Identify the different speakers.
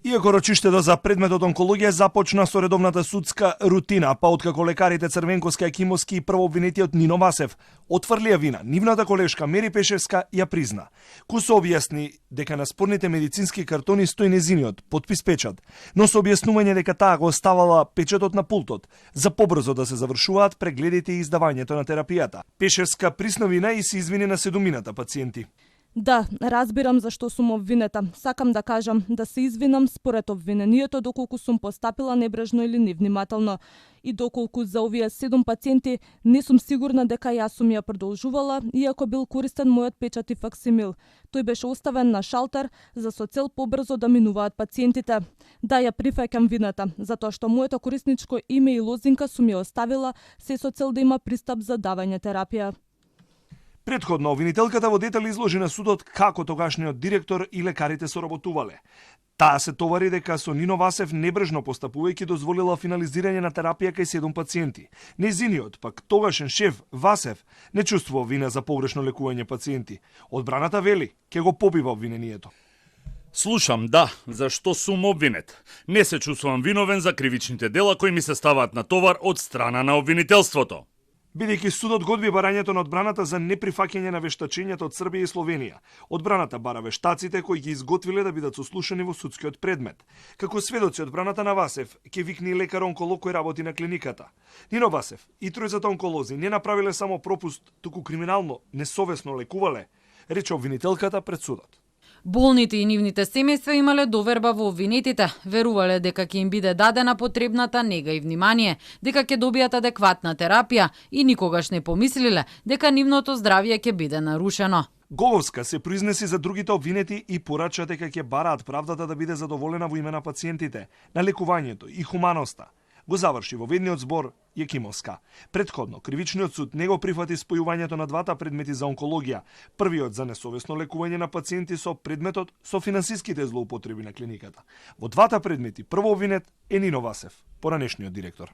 Speaker 1: Иако рочиштето за предметот онкологија започна со редовната судска рутина, па откако лекарите Црвенковски, Акимовски и првообвинетиот Нино Васев отфрлија вина, нивната колешка Мери Пешевска ја призна. Кусо објасни дека на спорните медицински картони стои незиниот потпис печат, но со објаснување дека таа го оставала печатот на пултот за побрзо да се завршуваат прегледите и издавањето на терапијата. Пешевска присна вина и се извини на 7 пациенти.
Speaker 2: Да, разбирам зашто сум обвинета. Сакам да кажам да се извинам според обвинението доколку сум постапила небрежно или невнимателно и доколку за овие 7 пациенти не сум сигурна дека јас сум ја продолжувала, иако бил користен мојот печат и факсимил. Тој беше оставен на шалтер за со цел побрзо да минуваат пациентите. Да, ја прифаќам вината, затоа што моето корисничко име и лозинка сум ја оставила се со цел да има пристап за давање терапија.
Speaker 1: Претходно, обвинителката во детали изложи на судот како тогашниот директор и лекарите соработувале. Таа се товари дека со Нино Васев небрежно постапувајќи дозволила финализирање на терапија кај 7 пациенти. Незиниот, пак тогашен шеф Васев, не чувствува вина за погрешно лекување пациенти. Одбраната вели, ќе го побива обвинението.
Speaker 3: Слушам, да, зашто сум обвинет. Не се чувствувам виновен за кривичните дела кои ми се ставаат на товар од страна на обвинителството.
Speaker 1: Бидејќи судот го одби барањето на одбраната за неприфаќање на вештачењата од Србија и Словенија. Одбраната бара вештаците кои ги изготвиле да бидат сослушани во судскиот предмет. Како сведоци одбраната на Васев ќе викне лекар-онколог кој работи на клиниката. Нино Васев и тројцата онколози не направиле само пропуст, туку криминално, несовесно лекувале, рече обвинителката пред судот.
Speaker 4: Болните и нивните семејства имале доверба во обвинетите, верувале дека ќе им биде дадена потребната нега и внимание, дека ќе добијат адекватна терапија и никогаш не помислиле дека нивното здравје ќе биде нарушено.
Speaker 1: Головска се произнеси за другите обвинети и порача дека ќе бараат правдата да биде задоволена во име на пациентите, на лекувањето и хуманоста. Го заврши во ведниот збор Јекимовска. Претходно, кривичниот суд не го прифати спојувањето на двата предмети за онкологија. Првиот за несовесно лекување на пациенти со предметот со финансиските злоупотреби на клиниката. Во двата предмети прво обвинет е Нино Васев, поранешниот директор.